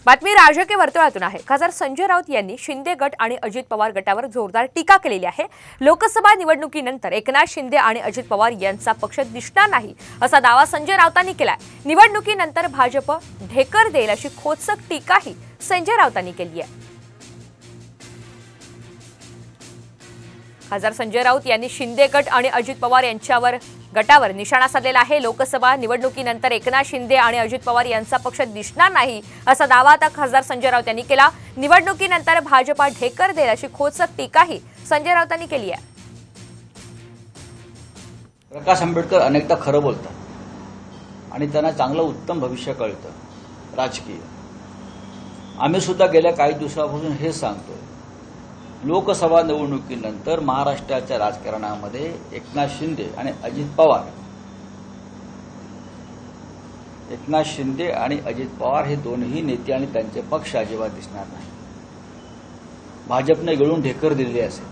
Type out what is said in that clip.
बातमी राजकीय वर्तुळातून आहे। खासदार संजय राऊत यांनी शिंदे गट आणि अजित पवार गटावर जोरदार टीका केलेली आहे। लोकसभा निवडणुकीनंतर एकनाथ शिंदे आणि अजित पवार यांचा पक्ष दिसणार नाही असा दावा संजय राऊतांनी केलाय। निवडणुकीनंतर भाजप ढेकर देईल अशी खोचक टीकाही संजय राऊतांनी केली आहे। खासदार संजय राऊत यांनी शिंदे गट आणि अजित पवार गटावर निशाणा साधलेला आहे। लोकसभा निवडणुकीनंतर एकनाथ शिंदे आणि अजित पवार यांचा पक्ष दिसणार नाही असा दावा आता खासदार संजय राऊत यांनी केला। निवडणुकीनंतर भाजप ढेकर देईल अशी खोचक टीकाही संजय राऊतांनी केली आहे। प्रकाश आंबेडकर अनेकदा खरं बोलतात आणि त्यांना चांगलं उत्तम भविष्य कळतं राजकीय। आम्ही सुद्धा गेल्या काही दिवसांपासून हे सांगतोय, लोकसभा निवडणुकीनंतर महाराष्ट्राच्या राजकारणामध्ये एकनाथ शिंदे आणि अजित पवार हे दोन्ही नेते आणि त्यांचे पक्ष अजिबात दिसणार नाही। भाजपने गिळून ढेकर दिलेली असेल।